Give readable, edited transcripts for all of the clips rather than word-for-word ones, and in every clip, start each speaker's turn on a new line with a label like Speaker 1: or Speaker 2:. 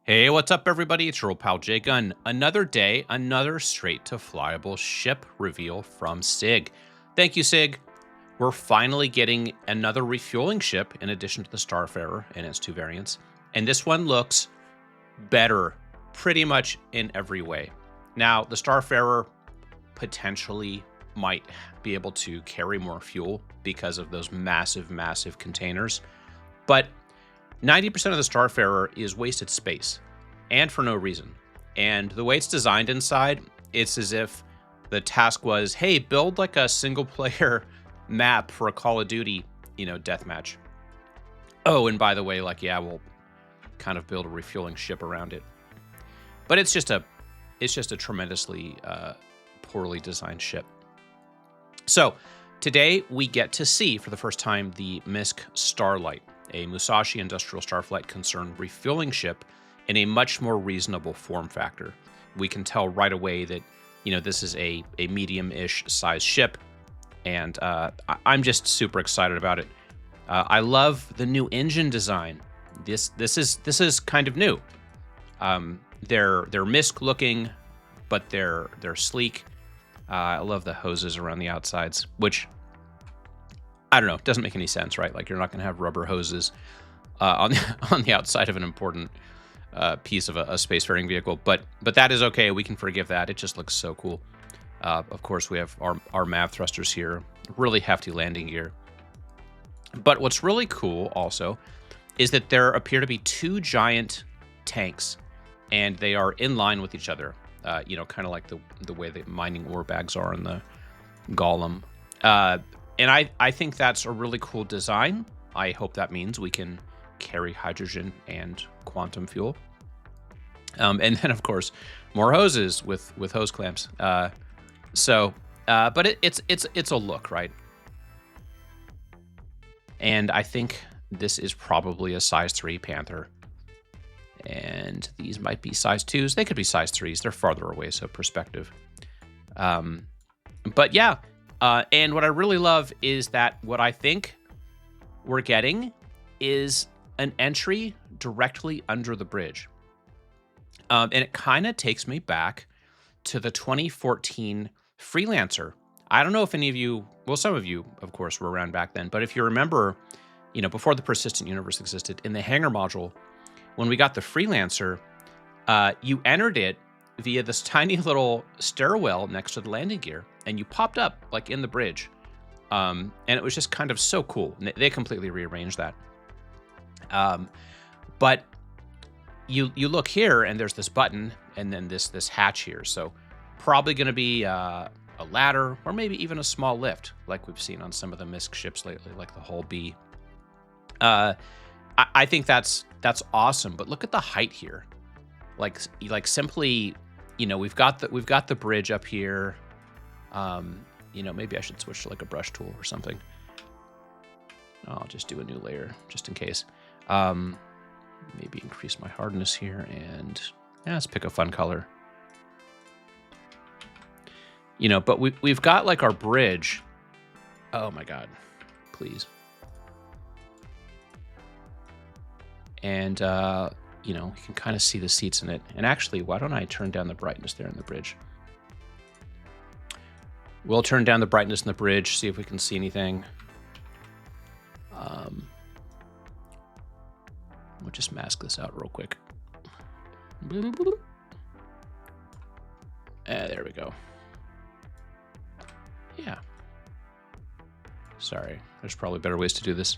Speaker 1: Hey, what's up, everybody? It's your old pal J-Gun. Another day, another straight to flyable ship reveal from SIG. Thank you, SIG. We're finally getting another refueling ship in addition to the Starfarer and its two variants. And this one looks better pretty much in every way. Now, the Starfarer potentially might be able to carry more fuel because of those massive, massive containers. But 90% of the Starfarer is wasted space, and for no reason. And the way it's designed inside, it's as if the task was, hey, build like a single player map for a Call of Duty, deathmatch. Oh, and by the way, we'll kind of build a refueling ship around it. But it's just a tremendously poorly designed ship. So today we get to see for the first time the MISC Starlite, a Musashi Industrial Starflight Concern refueling ship in a much more reasonable form factor. We can tell right away that, this is a medium-ish size ship, and I'm just super excited about it. I love the new engine design. This is kind of new. They're MISC looking, but they're sleek. I love the hoses around the outsides, which I don't know. It doesn't make any sense, right? Like, you're not going to have rubber hoses on the outside of an important piece of a spacefaring vehicle, but that is okay. We can forgive that. It just looks so cool. Of course, we have our MAV thrusters here, really hefty landing gear. But what's really cool also is that there appear to be two giant tanks, and they are in line with each other. Kind of like the way that mining ore bags are in the Golem. And I think that's a really cool design. I hope that means we can carry hydrogen and quantum fuel. And then, of course, more hoses with hose clamps. But it's a look, right? And I think this is probably a size 3 Panther. And these might be size 2s. They could be size 3s. They're farther away, so perspective. But yeah. And what I really love is that what I think we're getting is an entry directly under the bridge. And it kind of takes me back to the 2014 Freelancer. I don't know if any of you, well, some of you, of course, were around back then, but if you remember, before the persistent universe existed, in the hangar module, when we got the Freelancer, you entered it via this tiny little stairwell next to the landing gear, and you popped up like in the bridge. And it was just kind of so cool. They completely rearranged that. But you look here, and there's this button, and then this hatch here. So probably going to be a ladder, or maybe even a small lift, like we've seen on some of the MISC ships lately, like the Hull B. I think that's awesome. But look at the height here. Like simply, we've got the bridge up here. Maybe I should switch to like a brush tool or something. I'll just do a new layer just in case. Maybe increase my hardness here, and let's pick a fun color. But we've got like our bridge. Oh my God, please. And you can kind of see the seats in it. And actually, why don't I turn down the brightness there in the bridge? We'll turn down the brightness in the bridge, see if we can see anything. We'll just mask this out real quick. There we go. Yeah. Sorry, there's probably better ways to do this.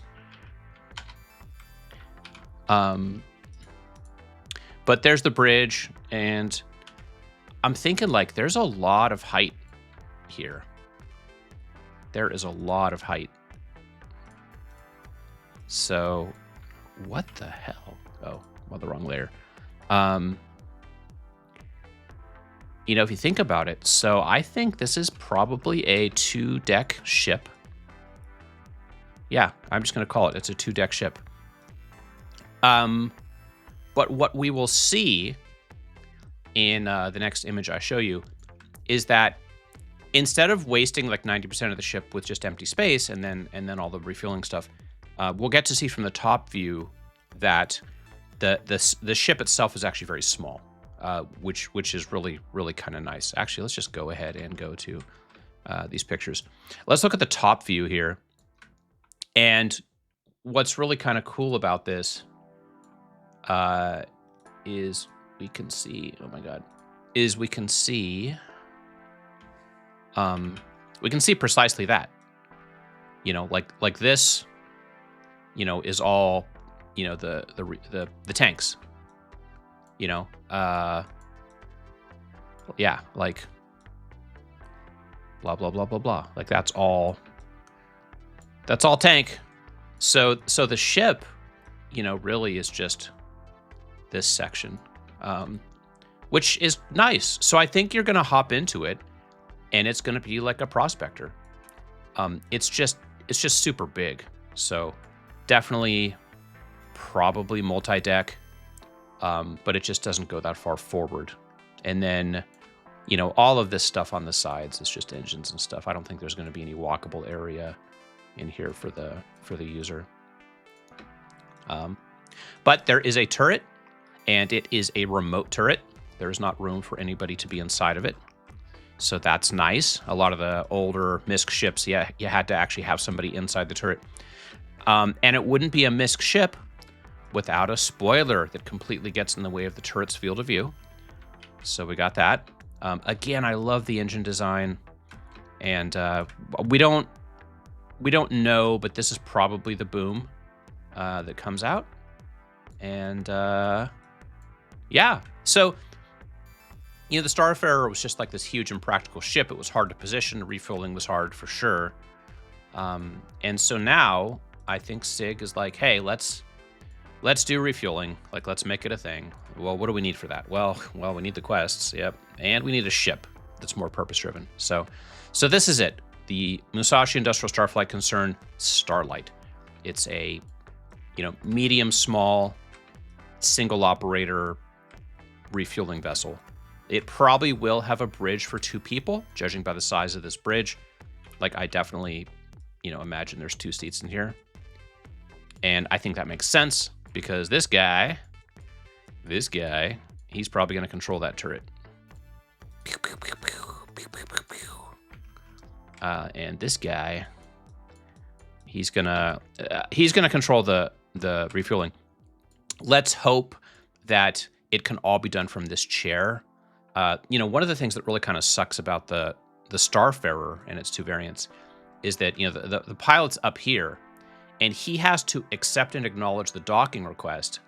Speaker 1: But there's the bridge, and I'm thinking like there's a lot of height here. There is a lot of height. So what the hell? Oh, well, the wrong layer. If you think about it, so I think this is probably a 2-deck ship. Yeah, I'm just going to call it. It's a 2-deck ship. But what we will see in the next image I show you is that instead of wasting like 90% of the ship with just empty space and then all the refueling stuff, we'll get to see from the top view that the ship itself is actually very small, which is really kind of nice. Actually, let's just go ahead and go to these pictures. Let's look at the top view here. And what's really kind of cool about this is we can see, oh my God, is we can see precisely that, like this, is all, the tanks, yeah, like blah, blah, blah, blah, blah. Like that's all tank. So the ship, really is just this section, which is nice. So I think you're going to hop into it and it's going to be like a prospector. It's just super big. So definitely probably multi-deck, but it just doesn't go that far forward. And then, all of this stuff on the sides is just engines and stuff. I don't think there's going to be any walkable area in here for the user. But there is a turret, and it is a remote turret. There is not room for anybody to be inside of it. So that's nice. A lot of the older MISC ships, you had to actually have somebody inside the turret. And it wouldn't be a MISC ship without a spoiler that completely gets in the way of the turret's field of view. So we got that. Again, I love the engine design. And we don't know, but this is probably the boom that comes out. And yeah, so the Starfarer was just like this huge impractical ship. It was hard to position. Refueling was hard for sure. And so now I think SIG is like, hey, let's do refueling. Like, let's make it a thing. Well, what do we need for that? Well, we need the quests. Yep. And we need a ship that's more purpose driven. So this is it. The Musashi Industrial Starflight Concern Starlite. It's a, medium small single operator refueling vessel. It probably will have a bridge for 2 people, judging by the size of this bridge. Like, I definitely, imagine there's 2 seats in here. And I think that makes sense because this guy, he's probably going to control that turret. And this guy, he's gonna control the refueling. Let's hope that it can all be done from this chair. One of the things that really kind of sucks about the Starfarer and its 2 variants is that, the pilot's up here and he has to accept and acknowledge the docking request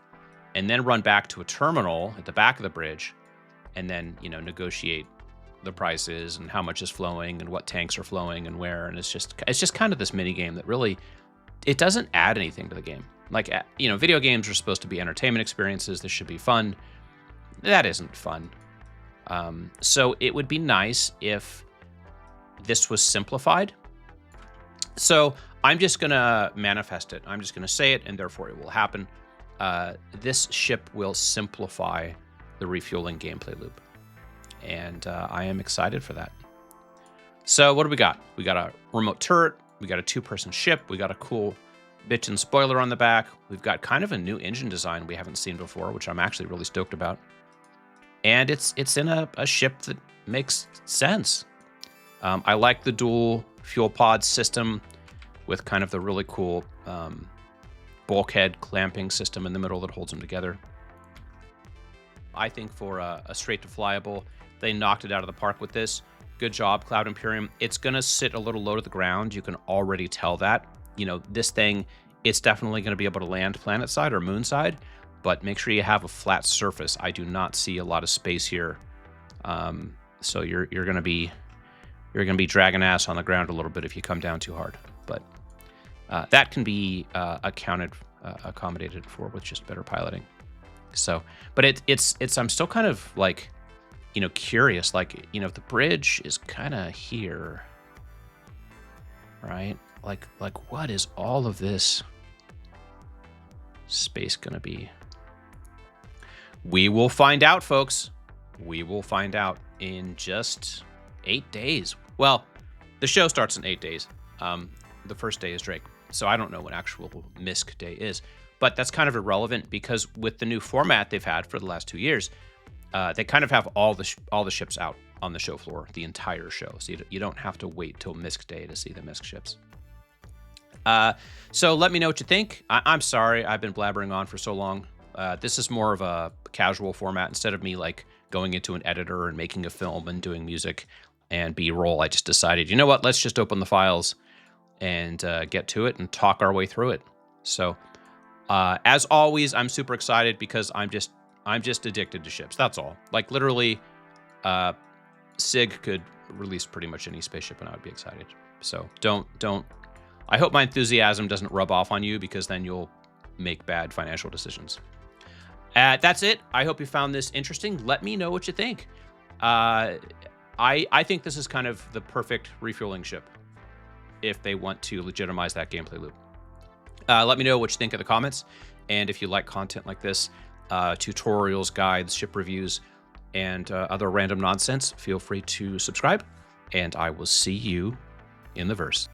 Speaker 1: and then run back to a terminal at the back of the bridge and then, negotiate the prices and how much is flowing and what tanks are flowing and where. And it's just kind of this mini game that really, it doesn't add anything to the game. Like, video games are supposed to be entertainment experiences. This should be fun. That isn't fun. So it would be nice if this was simplified. So I'm just going to manifest it. I'm just going to say it, and therefore it will happen. This ship will simplify the refueling gameplay loop. And I am excited for that. So what do we got? We got a remote turret. We got a 2-person ship. We got a cool bitchin' spoiler on the back. We've got kind of a new engine design we haven't seen before, which I'm actually really stoked about. And it's in a ship that makes sense. I like the dual fuel pod system with kind of the really cool bulkhead clamping system in the middle that holds them together. I think for a straight to flyable, they knocked it out of the park with this. Good job, Cloud Imperium. It's going to sit a little low to the ground. You can already tell that. This thing, it's definitely going to be able to land planet side or moon side, but make sure you have a flat surface. I do not see a lot of space here. So you're going to be dragging ass on the ground a little bit if you come down too hard. But that can be accommodated for with just better piloting. So, but it's I'm still kind of like, curious, like, if the bridge is kind of here, right? Like what is all of this space gonna be? We will find out, folks. We will find out in just 8 days. Well, the show starts in 8 days. The first day is Drake. So I don't know what actual MISC day is. But that's kind of irrelevant because with the new format they've had for the last 2 years, they kind of have all the ships out on the show floor, the entire show. So you don't have to wait till MISC Day to see the MISC ships. So let me know what you think. I'm sorry I've been blabbering on for so long. This is more of a casual format. Instead of me like going into an editor and making a film and doing music and B-roll, I just decided, you know what, let's just open the files and get to it and talk our way through it. So as always, I'm super excited because I'm just addicted to ships. That's all. Like literally, SIG could release pretty much any spaceship and I would be excited. So don't. I hope my enthusiasm doesn't rub off on you because then you'll make bad financial decisions. That's it. I hope you found this interesting. Let me know what you think. I think this is kind of the perfect refueling ship if they want to legitimize that gameplay loop. Let me know what you think in the comments. And if you like content like this, tutorials, guides, ship reviews, and other random nonsense, feel free to subscribe. And I will see you in the verse.